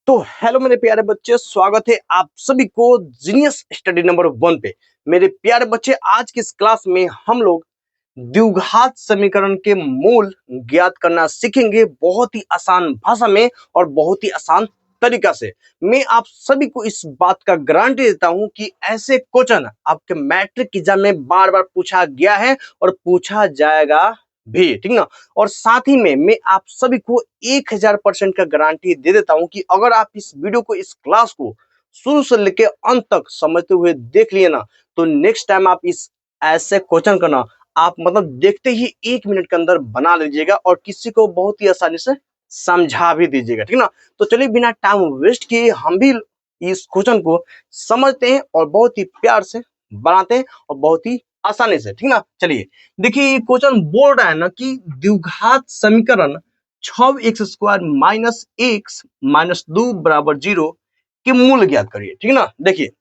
तो हेलो मेरे प्यारे बच्चे, स्वागत है आप सभी को जीनियस स्टडी नंबर 1 पे। मेरे प्यारे बच्चे, आज की इस क्लास में हम लोग द्विघात समीकरण के मूल ज्ञात करना सीखेंगे, बहुत ही आसान भाषा में और बहुत ही आसान तरीका से। मैं आप सभी को इस बात का गारंटी देता हूं कि ऐसे क्वेश्चन आपके मैट्रिक एग्जाम में बार बार पूछा गया है और पूछा जाएगा भी, ठीक ना। और साथ ही में मैं आप सभी को 1000% का गारंटी दे देता हूं कि अगर आप इस वीडियो को, इस क्लास को शुरू से लेकर अंत तक समझते हुए देख लिए ना, तो नेक्स्ट टाइम आप इस ऐसे क्वेश्चन का ना आप मतलब देखते ही 1 मिनट के अंदर बना लीजिएगा और किसी को बहुत ही आसानी से समझा भी दीजिएगा, ठीक ना। तो चलिए बिना टाइम वेस्ट किए हम भी इस क्वेश्चन को समझते हैं और बहुत ही प्यार से बनाते हैं और बहुत ही आसानी से, ठीक ना। चलिए देखिए, ये क्वेश्चन बोल रहा है ना कि द्विघात समीकरण 6x² माइनस एक्स माइनस 2 बराबर 0 के मूल ज्ञात करिए, ठीक ना। देखिए,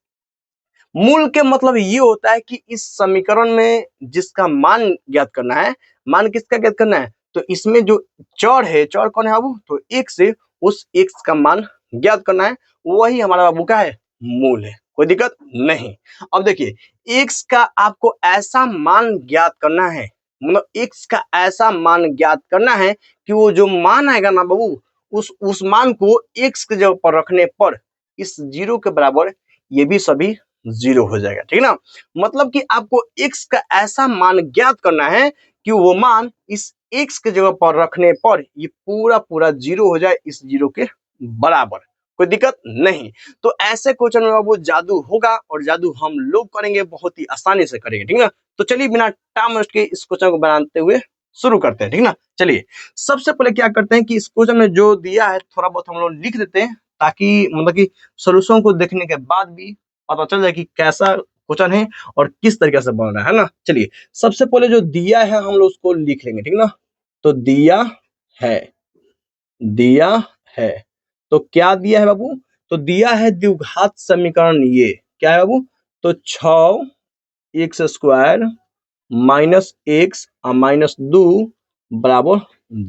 मूल के मतलब ये होता है कि इस समीकरण में जिसका मान ज्ञात करना है, मान किसका ज्ञात करना है, तो इसमें जो चर है, चर कौन है बाबू, तो x से उस x का मान ज्ञात करना है, वही हमारा बाबू का है मूल है, कोई दिक्कत नहीं। अब देखिए, x का आपको ऐसा मान ज्ञात करना है, मतलब x का ऐसा मान ज्ञात करना है कि वो जो मान आएगा ना बाबू, उस मान को x के जगह पर रखने पर इस 0 के बराबर ये भी सभी 0 हो जाएगा, ठीक ना। मतलब कि आपको x का ऐसा मान ज्ञात करना है कि वो मान इस x के जगह पर रखने पर ये पूरा पूरा 0 हो जाए, इस 0 के बराबर, कोई दिक्कत नहीं। तो ऐसे क्वेश्चन में वो जादू होगा और जादू हम लोग करेंगे, बहुत ही आसानी से करेंगे, ठीक ना। तो चलिए बिना टाइम वेस्ट के इस क्वेश्चन को बनाते हुए शुरू करते हैं, ठीक ना। चलिए सबसे पहले क्या करते हैं कि इस क्वेश्चन में जो दिया है थोड़ा बहुत हम लोग लिख देते हैं, ताकि मतलब कि सोल्यूशन को देखने के बाद भी पता चल जाए कि कैसा क्वेश्चन है और किस तरीके से बन रहा है ना। चलिए सबसे पहले जो दिया है हम लोग उसको लिख लेंगे, ठीक ना। तो है दिया है तो क्या दिया है बाबू, तो दिया है द्विघात समीकरण, ये क्या है बाबू, तो 6x² माइनस एक्स माइनस 2 बराबर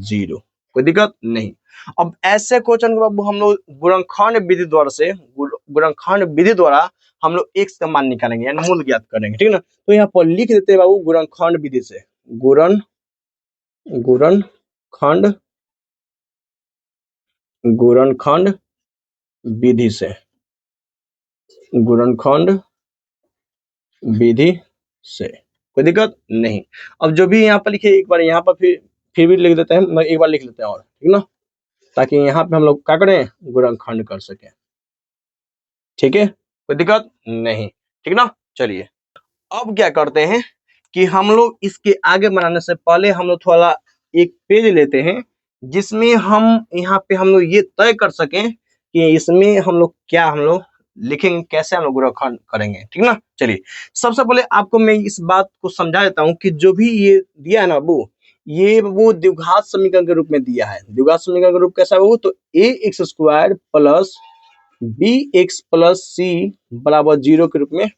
0, कोई दिक्कत नहीं। अब ऐसे क्वेश्चन को बाबू हम लोग गुणनखंड विधि द्वारा हम लोग x का मान निकालेंगे, यानी मूल ज्ञात करेंगे, ठीक ना। तो यहाँ पर लिख देते हैं बाबू गुणनखंड विधि से, गुणनखंड विधि से, गुणनखंड विधि से, कोई दिक्कत नहीं। अब जो भी यहाँ पर लिखे एक बार यहाँ पर फिर भी लिख देते हैं, मैं एक बार लिख लेते हैं और, ठीक ना, ताकि यहाँ पे हम लोग क्या करें, गुणनखंड कर सके, ठीक है, कोई दिक्कत नहीं, ठीक ना। चलिए अब क्या करते हैं कि हम लोग इसके आगे बनाने से पहले हम लोग थोड़ा एक पेज लेते हैं, जिसमें हम यहाँ पे हम लोग ये तय कर सकें कि इसमें हम लोग क्या हम लोग लिखेंगे, कैसे हम लोग गुणनखंड करेंगे, ठीक ना। चलिए सबसे पहले आपको मैं इस बात को समझा देता हूँ कि जो भी ये दिया है ना वो, ये वो द्विघात समीकरण के रूप में दिया है। द्विघात समीकरण का रूप कैसा है वो, तो ax² plus bx plus c बराबर 0 के रूप में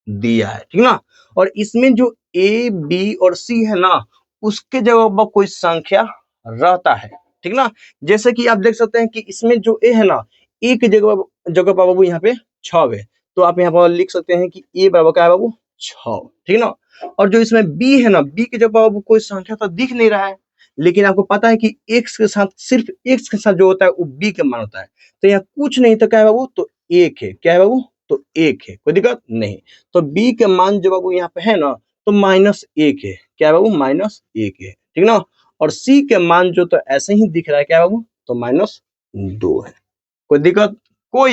दिया है, ठीक ना। और इसमें जो a b और c है ना, उसके जगह पर कोई संख्या रहता है, ठीक ना। जैसे कि आप देख सकते हैं कि इसमें जो a है ना, a की जगह पर बाबू यहाँ पे 6 है, तो आप यहाँ पर लिख सकते हैं कि a बराबर क्या है बाबू, 6, ठीक ना। और जो इसमें b है ना, b की जगह पर बाबू कोई संख्या तो दिख नहीं रहा है, लेकिन आपको पता है कि x के साथ, सिर्फ x के साथ जो होता है वो b के मान होता है, तो यहाँ कुछ नहीं तो क्या है बाबू, तो 1 है, क्या है बाबू, तो 1 है, कोई दिक्कत नहीं। तो b के मान जो बाबू यहाँ पे है ना, तो -1 है, क्या है बाबू, -1 है, ठीक ना। और c के मान जो तो ऐसे ही दिख रहा है, क्या है बाबू, तो -2 है, कोई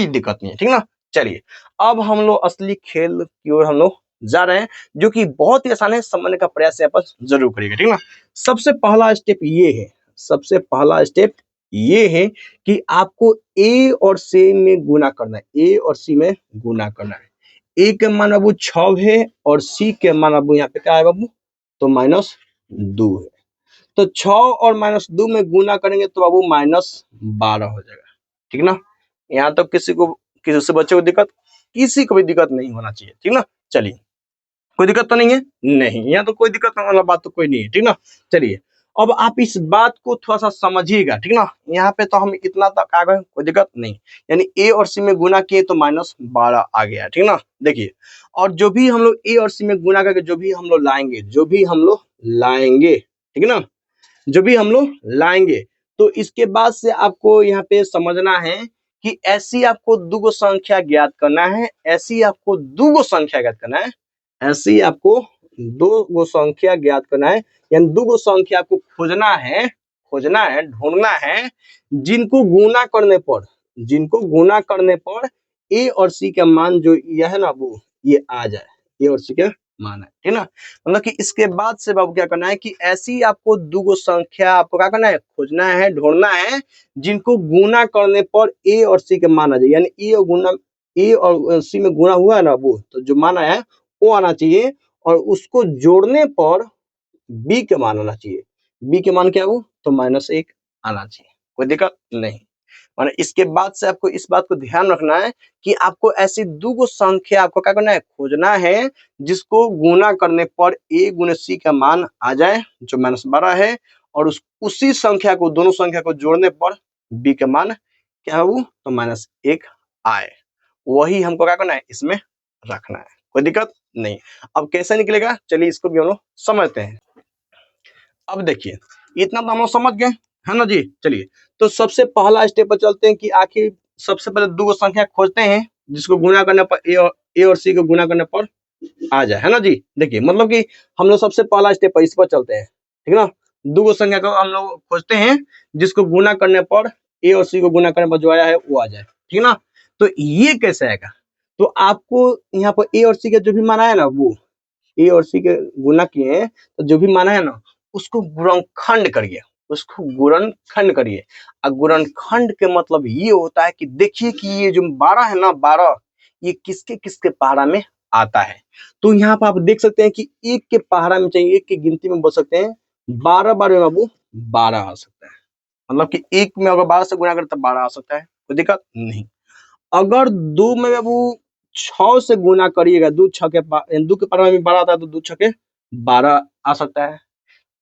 दिक्कत नहीं है, ठीक ना। चलिए अब हम लोग असली खेल की ओर हम लोग जा रहे हैं, जो कि बहुत ही आसान है, समझने का प्रयास यहाँ पर जरूर करिएगा, ठीक ना। सबसे पहला स्टेप ये है, सबसे पहला स्टेप ये है कि आपको a और c में गुना करना है, a और c में गुना करना है। a के मान बाबू 6 है और c के मान बाबू यहाँ पे क्या है बाबू, तो -2 है। तो 6 और -2 में गुना करेंगे तो बाबू -12 हो जाएगा, ठीक ना। यहाँ तो किसी से बच्चे को दिक्कत, किसी को भी दिक्कत नहीं होना चाहिए, ठीक ना। चलिए कोई दिक्कत तो नहीं है, नहीं, यहाँ तो कोई दिक्कत वाला बात तो कोई नहीं है, ठीक ना। चलिए अब आप इस बात को थोड़ा सा समझिएगा, ठीक ना। यहाँ पे तो हम इतना तक आ गए, कोई दिक्कत नहीं। यानी ए और सी में गुना किए तो -12 आ गया, ठीक ना। देखिए, और जो भी हम लोग ए और सी में गुना करके जो भी हम लोग लाएंगे, ठीक है ना, जो भी हम लोग लाएंगे, तो इसके बाद से आपको यहाँ पे समझना है कि ऐसी आपको दुगो संख्या ज्ञात करना है, ऐसी आपको दुगो संख्या ज्ञात करना है, ऐसी आपको दो गो संख्या ज्ञात करना है, यानी दुगो संख्या आपको खोजना है, ढूंढना है, जिनको गुना करने पर ए और सी का मान जो यह है ना वो ये आ जाए, ए और सी का मान है, ठीक ना। मतलब कि इसके बाद से बाबू क्या करना है कि ऐसी आपको दुगो संख्या आपको क्या करना है, खोजना है, ढूंढना है, जिनको गुना करने पर ए और सी का मान आ जाए, यानी ए और सी में गुना हुआ है ना वो, तो जो मान आया है वो आना चाहिए, और उसको जोड़ने पर बी के मान आना चाहिए। बी के मान क्या हो, तो -1 आना चाहिए, कोई दिक्कत नहीं। माने इसके बाद से आपको इस बात को ध्यान रखना है कि आपको ऐसी दुगो संख्या आपको क्या करना है, खोजना है, जिसको गुना करने पर ए गुने सी का मान आ जाए जो -12 है, और उसी संख्या को, दोनों संख्या को जोड़ने पर बी का मान क्या हो, तो -1 आए। वही हमको क्या करना है, इसमें रखना है, कोई दिक्कत नहीं। अब कैसे निकलेगा, चलिए इसको भी हम लोग समझते हैं। अब देखिए, इतना तो हम लोग समझ गए, है ना जी। चलिए, तो सबसे पहला स्टेप पर चलते हैं कि आखिर सबसे पहले दो संख्या खोजते हैं जिसको गुना करने पर ए और सी को गुना करने पर आ जाए, है ना जी। देखिए, मतलब कि हम लोग सबसे पहला स्टेप पर इस पर चलते हैं, ठीक है ना। दो संख्या को हम लोग खोजते हैं जिसको गुना करने पर ए और सी को गुना करने पर जो आया है वो आ जाए, ठीक है ना। तो ये कैसे आएगा, तो आपको यहाँ पर ए और सी का जो भी मान आया ना वो, ए और सी के गुना किए हैं तो जो भी माना है ना उसको गुणनखंड करिए, उसको गुणनखंड करिए। और गुणनखंड के मतलब ये होता है कि देखिए कि ये जो 12 है ना, 12 ये किसके किसके पहाड़ा में आता है। तो यहाँ पर आप देख सकते हैं कि एक के पहाड़ा में चाहिए, एक की गिनती में बोल सकते हैं 12 बार में बाबू 12 आ सकता है। मतलब कि एक में अगर 12 से गुणा करें तो 12 आ सकता है, कोई दिक्कत नहीं। अगर दो में बाबू 6 से गुना करिएगा, दो के पहाड़ा में 12 आता है तो दो छके 12 आ सकता है।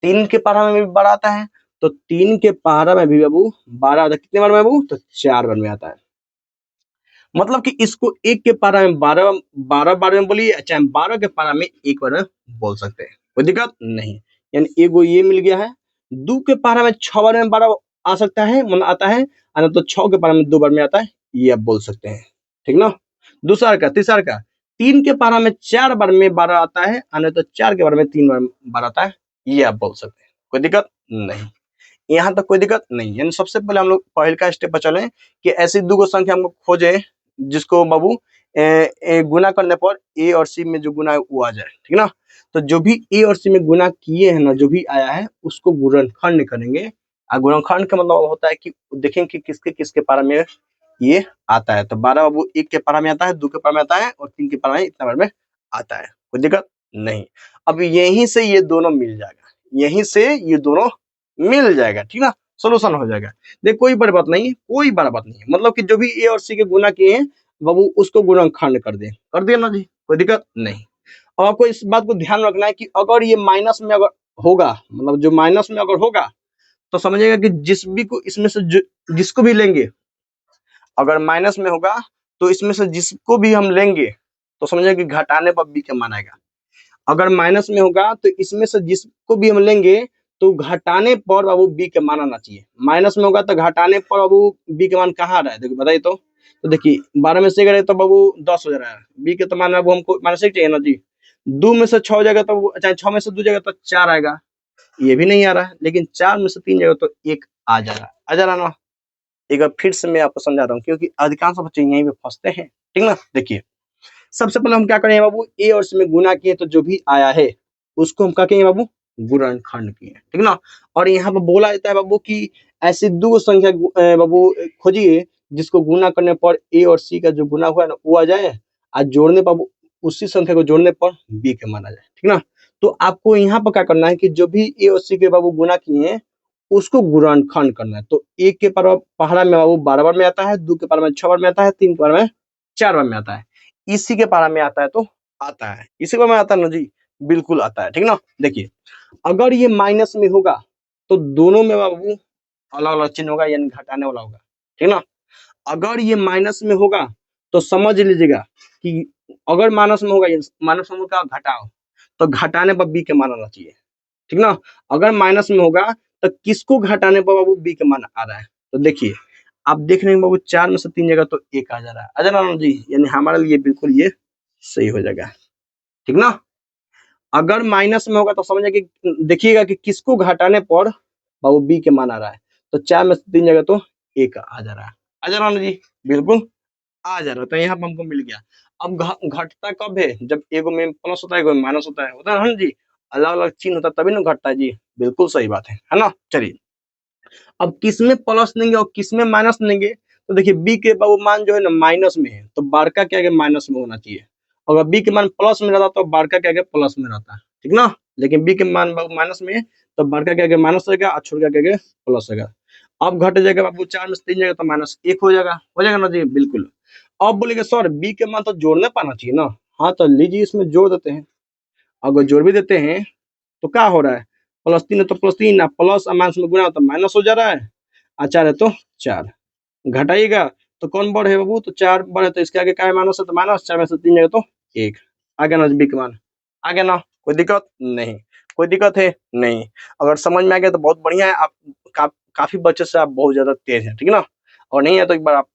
तीन के पहाड़ा में भी 12 आता है तो तीन के पहाड़ा में भी बाबू 12 आता है। कितने बार में बाबू, तो 4 बार में आता है। मतलब कि इसको एक के पहाड़ा में 12 बार में बोलिए, चाहे 12 के पहाड़ा में एक बार में बोल सकते हैं, कोई दिक्कत नहीं। यानी एगो ये मिल गया है। दो के पहाड़ा में 6 बार में 12 आ सकता है, मतलब आता है, और तो 6 के पहाड़ा में 2 बार में आता है, ये आप बोल सकते हैं, ठीक ना। दूसरा का, तीसरा का, तीन के पहाड़ा में 4 बार में 12 आता है, और तो 4 के पहाड़ा में 3 बार आता है, ये आप बोल सकते हैं, कोई दिक्कत नहीं। यहाँ तक कोई दिक्कत नहीं। यानी सबसे पहले हम लोग पहले का स्टेप पर चले कि ऐसी दो संख्या हम लोग खोजे जिसको बाबू गुना करने पर ए और सी में जो गुना है वो आ जाए, ठीक ना। तो जो भी ए और सी में गुना किए हैं ना, जो भी आया है उसको गुणनखंड करेंगे। और गुणनखंड का मतलब होता है कि देखेंगे कि किसके किसके पारा में ये आता है। तो 12 बाबू एक के पारा में आता है, दो के पारा में आता है, और तीन के पारा में इतना बार में आता है, कोई दिक्कत नहीं। अब यहीं से ये दोनों मिल जाएगा, यहीं से ये दोनों मिल जाएगा, ठीक ना, सोल्यूशन हो जाएगा। देख, कोई बड़ी बात नहीं, कोई बड़ा बात नहीं है। मतलब कि जो भी ए और सी के गुना किए हैं बाबू उसको गुणनखंड कर दे ना जी, कोई दिक्कत नहीं। और आपको इस बात को ध्यान रखना है कि अगर ये माइनस में अगर होगा, मतलब जो माइनस में अगर होगा तो समझिएगा कि जिस भी को इसमें से जिसको भी लेंगे, अगर माइनस में होगा तो इसमें से जिसको भी हम लेंगे तो समझिएगा कि घटाने पर बी का मान आएगा। अगर माइनस में होगा तो इसमें से जिसको भी हम लेंगे तो घटाने पर बाबू बी का मान आना चाहिए। माइनस में होगा तो घटाने पर बाबू बी का मान कहाँ आ रहा है, देखिए बताइए तो देखिए 12 में से गए तो बाबू 10 हो जा रहा है, बी के तो मान बाबू हमको -1 चाहिए ना जी। 2 में से 6 हो जाएगा तो चाहे 6 में से 2 जाएगा तो 4 आएगा, ये भी नहीं आ रहा है। लेकिन 4 में से 3 जाएगा तो 1 आ जा रहा है ना। एक बार फिर से मैं आपको समझा रहा हूँ क्योंकि अधिकांश बच्चे यहीं पे फंसते हैं, ठीक ना। देखिए, सबसे पहले हम क्या करेंगे बाबू, ए और सी में गुना किए तो जो भी आया है उसको हम क्या कहेंगे बाबू, गुणनखंड किए, ठीक ना। और यहाँ पर बोला जाता है बाबू कि ऐसी दो संख्या बाबू खोजिए जिसको गुना करने पर ए और सी का जो गुना हुआ है ना वो आ जाए, और जोड़ने पर उसी संख्या को जोड़ने पर बी का मान आ जाए, ठीक ना। तो आपको यहाँ पर क्या करना है कि जो भी ए और सी के बाबू गुना किए हैं उसको गुणनखंड करना है। तो एक के पहाड़ा में बाबू 12 बार में आता है, दो के पहाड़ा में 6 बार में आता है, तीन के पहाड़ा में 4 बार में आता है, इसी के पारा में आता है तो आता है, इसी को में आता है ना जी, बिल्कुल आता है, ठीक ना। देखिए, अगर ये माइनस में होगा तो दोनों में बाबू अलग अलग चिन्ह होगा, यानी घटाने वाला होगा, ठीक ना। अगर ये माइनस में होगा तो समझ लीजिएगा कि अगर माइनस में होगा, माइनस में का घटाओ, तो घटाने पर बी के मान आना चाहिए, ठीक ना। अगर माइनस में होगा तो किसको घटाने पर बाबू बी के मान आ रहा है, तो देखिए आप देख रहे हैं बाबू 4 में से 3 जगह तो 1 आ जा रहा है, आ जा रहा है ना जी, यानी हमारे लिए बिल्कुल ये सही हो जाएगा, ठीक ना। अगर माइनस में होगा तो समझिए कि देखिएगा कि किसको घटाने पर बाबू बी के मान आ रहा है, तो 4 में से 3 जगह तो 1 आ जा रहा है, आ जा रहा है ना जी, बिल्कुल आ जा रहा है। तो यहाँ पर हमको मिल गया। अब घटता कब है, जब एगो में प्लस होता है एगो में माइनस होता है ना जी, अलग अलग चिन्ह होता है तभी ना घटता है जी, बिल्कुल सही बात है ना। चलिए अब किसमें प्लस लेंगे और किसमें माइनस लेंगे, तो देखिए बी के बाबू मान जो है ना माइनस में है, तो बार का क्या माइनस में होना चाहिए। अगर बी के मान प्लस में रहता तो बार का क्या प्लस में रहता, ठीक ना। लेकिन बी के मान बाबू माइनस में है, तो बार का क्या माइनस रहेगा और छोड़ का क्या प्लस रहेगा। अब घट जाएगा बाबू 4 में से 3 जाएगा तो -1 हो जाएगा ना जी, बिल्कुल। अब बोलेगा सर बी के मान तो जोड़ने पाना चाहिए ना, हाँ तो लीजिए इसमें जोड़ देते हैं। अगर जोड़ भी देते हैं तो क्या हो रहा है, +3 है तो +3 ना, प्लस और माइनस में गुना तो माइनस हो जा रहा है, और 4 है तो 4 घटाइएगा तो कौन बढ़ है बाबू, तो 4 बढ़ है, तो इसके आगे क्या है माइनस है तो माइनस, 4 में से 3 जाएगा तो 1 आ गया ना बी के मान, आ गया ना, कोई दिक्कत नहीं, कोई दिक्कत है नहीं। अगर समझ में आ गया तो बहुत बढ़िया है, आप काफी बच्चे से आप बहुत ज्यादा तेज हैं, ठीक ना। और नहीं है तो एक बार आप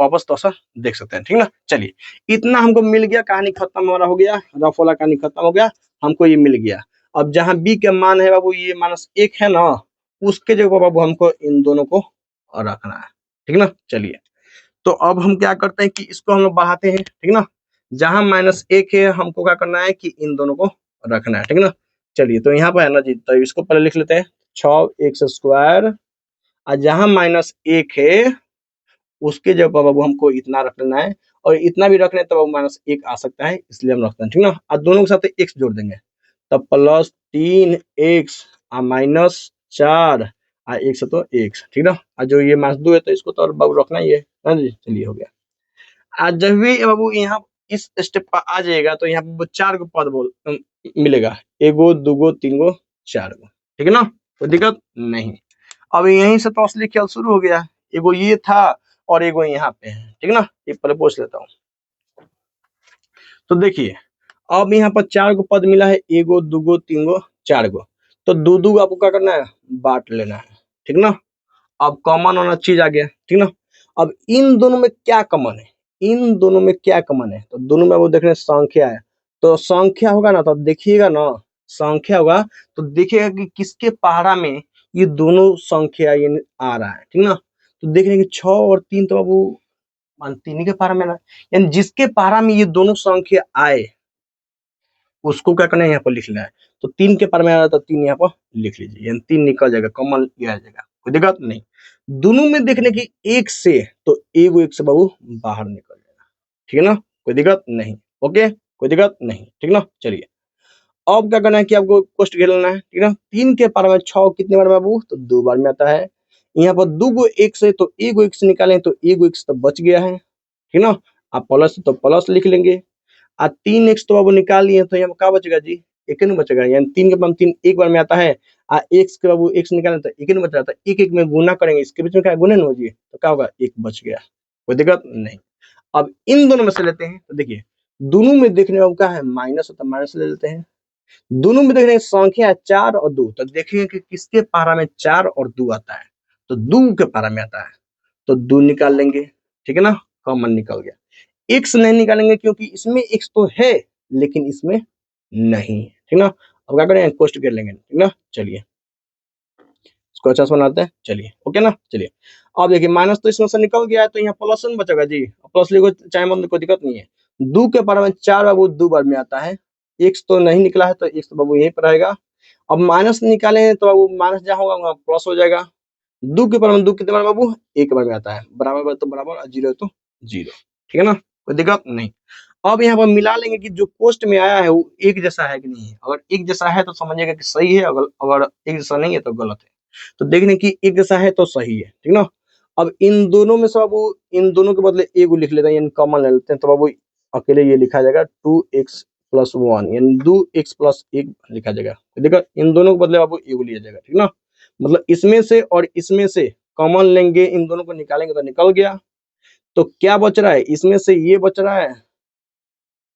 वापस तो ऐसा देख सकते हैं, ठीक ना। चलिए इतना हमको मिल गया, कहानी खत्म हो रहा हो गया, रफ वाला कहानी खत्म हो गया, हमको ये मिल गया। अब जहाँ बी के मान है बाबू ये -1 है ना, उसके जगह पर बाबू हमको इन दोनों को रखना है, ठीक ना। चलिए तो अब हम क्या करते हैं कि इसको हम लोग बढ़ाते हैं, ठीक ना। जहां -1 है हमको क्या करना है कि इन दोनों को रखना है, ठीक ना। चलिए तो यहाँ पर है ना जी, तो इसको पहले लिख लेते हैं 6x², और जहां -1 है उसके जगह पर बाबू हमको इतना रख लेना है, और इतना भी रखना है तो बाबू -1 आ सकता है, इसलिए हम रखते हैं, ठीक ना। और दोनों के साथ x जोड़ देंगे, तब +3x और -4 और x है तो x, ठीक ना। और जो ये -2 है तो इसको तो बाबू रखना ही है ना जी। चलिए हो गया। आज जब भी बाबू यहाँ इस स्टेप पर आ जाएगा तो यहाँ पर 4 गो पद मिलेगा, एगो दूगो तीनगो चारगो, ठीक है ना, कोई दिक्कत नहीं। अब यहीं से तो असली खेल शुरू हो गया, एगो ये था और एगो यहाँ पे है, ठीक ना। ये पहले पूछ लेता हूँ, तो देखिए अब यहाँ पर 4 गो पद मिला है, एगो दूगो तीनगो चारगो, तो दो दो आपको क्या करना है, बांट लेना है, ठीक ना। अब कॉमन वाला चीज आ गया, ठीक ना। अब इन दोनों में क्या कॉमन है, इन दोनों में क्या कॉमन है, तो दोनों में वो देख रहे हैं संख्या है, तो संख्या होगा ना, तो देखिएगा ना संख्या होगा तो देखिएगा कि किसके पहाड़ा में ये दोनों संख्या ये आ रहा है, ठीक ना। तो देख रहे हैं कि 6 और 3 तो बाबू तीन ही के पहाड़ा में ना, यानी जिसके पहाड़ा में ये दोनों संख्या आए उसको क्या करना है, यहाँ पर लिख लेना है। तो 3 के पर में आ रहा था, 3 यहाँ पर लिख लीजिए, यानी 3 निकल जाएगा, कॉमन लिया जाएगा, कोई दिक्कत नहीं। दोनों में देखने की एक से, तो एगो एक से बाबू बाहर निकल जाएगा, ठीक है ना, कोई दिक्कत नहीं, ओके कोई दिक्कत नहीं, ठीक ना। चलिए अब क्या करना है कि आपको कोष्ट घेर लेना है, ठीक है। 3 के पार में 6 कितने बार बाबू, तो 2 बार में आता है। यहाँ पर दूगो एक से, तो एगो एक से निकालें तो एगो एक से तो बच गया है, ठीक ना। आप प्लस तो प्लस लिख लेंगे, 3x तो बाबू निकाल लिए तो यहाँ क्या बचेगा जी, एक नहीं बचेगा, यानी 3 के पास 3 एक बार में आता है, x के बाबू x निकालें तो एक नहीं बच रहा था, एक एक में गुना करेंगे, इसके बीच में क्या गुने हो जी, तो क्या होगा, एक बच गया, कोई दिक्कत नहीं। अब इन दोनों में से लेते हैं, तो देखिए दोनों में देखने में क्या है माइनस, तो माइनस ले लेते हैं। दोनों में देखने संख्या है 4 और 2, तो देखेंगे कि किसके पारा में 4 और 2 आता है, तो 2 के पारा में आता है, तो 2 निकाल लेंगे, ठीक है ना, कॉमन निकल गया। x नहीं निकालेंगे क्योंकि इसमें x तो है लेकिन इसमें नहीं, ठीक ना। अब क्या करेंगे, कोष्ट कर लेंगे, ठीक ना। चलिए इसको अच्छा से बनाते हैं, चलिए ओके ना। चलिए अब देखिए माइनस तो इसमें से निकल गया है, तो यहाँ प्लस में बचेगा जी, प्लस लिखो चाहे मत, कोई दिक्कत नहीं है। 2 के बारे में 4 बाबू 2 बार में आता है, x तो नहीं निकला है तो x तो बाबू यहीं पर रहेगा। अब माइनस निकालें तो बाबू माइनस जहाँ होगा प्लस हो जाएगा। 2 के बारे में 2 कितने बार बाबू, एक बार में आता है, बराबर तो बराबर और जीरो तो जीरो, ठीक है ना, कोई दिक्कत नहीं। अब यहाँ पर मिला लेंगे कि जो पोस्ट में आया है वो एक जैसा है कि नहीं है, अगर एक जैसा है तो समझिएगा कि सही है, अगर एक जैसा नहीं है तो गलत है। तो देखने की एक जैसा है तो सही है, ठीक ना। अब इन दोनों में से बाबू इन दोनों के बदले एगो लिख लेते हैं, यानी कॉमन ले लेते हैं, तो बाबू अकेले ये लिखा जाएगा 2x + 1, यानी 2x + 1 लिखा जाएगा, देखा इन दोनों के बदले बाबू एगो लिया जाएगा, ठीक ना। मतलब इसमें से और इसमें से कॉमन लेंगे, इन दोनों को निकालेंगे तो निकल गया। तो क्या बच रहा है, इसमें से ये बच रहा है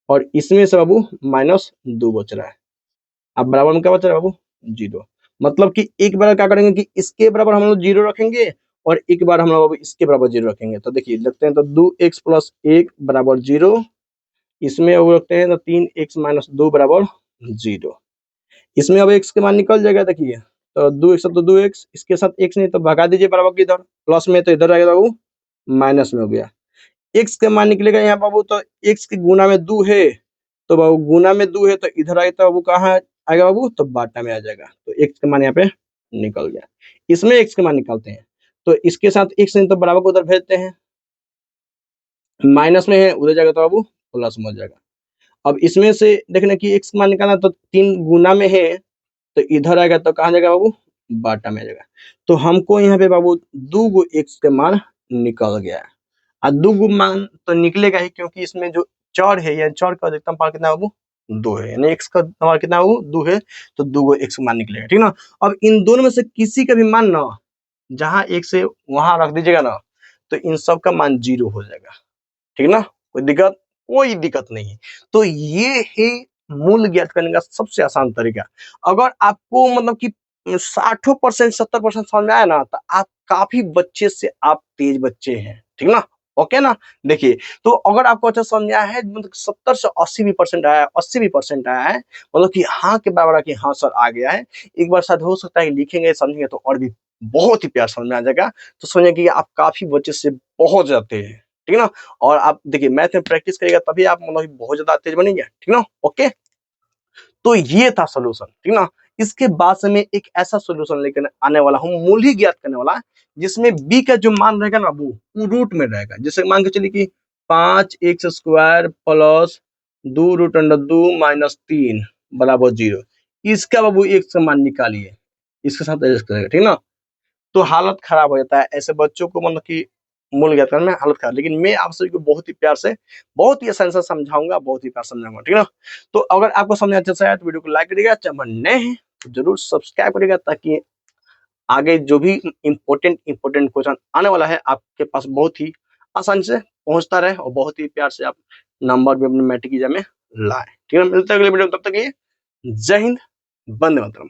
और इसमें से बाबू -2 बच रहा है। अब बराबर में क्या बच रहा है बाबू, 0। मतलब कि एक बार क्या करेंगे कि इसके बराबर हम लोग 0 रखेंगे और एक बार हम लोग इसके बराबर 0 रखेंगे। तो देखिए लिखते हैं, तो 2x + 1 बराबर 0। इसमें वो रखते हैं तो 3x - 2 बराबर 0। इसमें अब x के मान निकल जाएगा। देखिए तो 2x तो 2x, इसके साथ x नहीं तो भगा दीजिए बराबर की इधर, प्लस में तो इधर आएगा बाबू माइनस में हो गया। x के मान निकलेगा यहाँ बाबू, तो x के गुना में 2 है, तो बाबू गुना में 2 है तो इधर आएगा, तो बाबू कहाँ आएगा बाबू, तो बाटा में आ जाएगा। तो x के मान यहाँ पे निकल गया। इसमें x के मान निकालते हैं, तो इसके साथ x नहीं तो बराबर को उधर भेजते हैं, माइनस में है उधर जाएगा तो बाबू प्लस में हो जाएगा। अब इसमें से देखने की x मान निकालना, तो 3 गुना में है तो इधर आएगा तो कहाँ जाएगा बाबू, बाटा में आ जाएगा। तो हमको यहाँ पे बाबू 2 गो x के मान निकल गया है। और 2 गो मान तो निकलेगा ही, क्योंकि इसमें जो चर है या चर का अधिकतम पावर कितना है बाबू, 2 है, यानी x का पावर कितना है बाबू, 2 है, तो 2 गो x मान निकलेगा, ठीक ना। अब इन दोनों में से किसी का भी मान ना, जहां x से वहां रख दीजिएगा ना, तो इन सब का मान 0 हो जाएगा, ठीक ना। कोई दिक्कत नहीं है। तो ये है मूल ज्ञात करने का सबसे आसान तरीका। अगर आपको मतलब कि 60% 70% समझ में आया ना, तो आप काफी बच्चे से आप तेज बच्चे हैं, ठीक ना। ओके ना। देखिए तो अगर आपको अच्छा समझ में आया है, मतलब 70 से 80 भी परसेंट आया है, 80 भी परसेंट आया है, मतलब कि हाँ के बराबर कि हाँ सर आ गया है, एक बार शायद हो सकता है कि लिखेंगे समझेंगे तो और भी बहुत ही प्यार समझ में आ जाएगा। तो समझिए कि आप काफी बच्चे से बहुत जाते हैं, ठीक ना। और आप देखिए मैथ में प्रैक्टिस करिएगा तभी आप मतलब बहुत ज्यादा तेज बनेंगे, ठीक ना। ओके, तो ये था सोल्यूशन, ठीक ना। इसके बाद से मैं एक ऐसा सोल्यूशन लेकर आने वाला हूँ, मूल ही ज्ञात करने वाला, जिसमें b का जो मान रहेगा ना वो रूट में रहेगा। जैसे मान के चलिए कि 5x² + 2√2 - 3 बराबर 0। इसका बाबू x का मान निकालिए, इसके साथ एडजस्ट करेगा, ठीक ना। तो हालत खराब हो जाता है ऐसे बच्चों को, मतलब कि मूल ज्ञात करने में हालत खराब। लेकिन मैं आप सभी को बहुत ही प्यार से, बहुत ही आसानी से समझाऊंगा, बहुत ही प्यार समझाऊंगा, ठीक ना। तो अगर आपको समझ अच्छा से आया तो वीडियो को लाइक करिएगा, चैनल नए हैं तो जरूर सब्सक्राइब करिएगा, ताकि आगे जो भी इंपॉर्टेंट क्वेश्चन आने वाला है आपके पास बहुत ही आसानी से पहुंचता रहे और बहुत ही प्यार से आप नंबर भी अपने मैट्रिक एग्जाम में लाए, ठीक है। मिलते हैं अगले वीडियो में, तब तक ये जय हिंद, वंदे मातरम।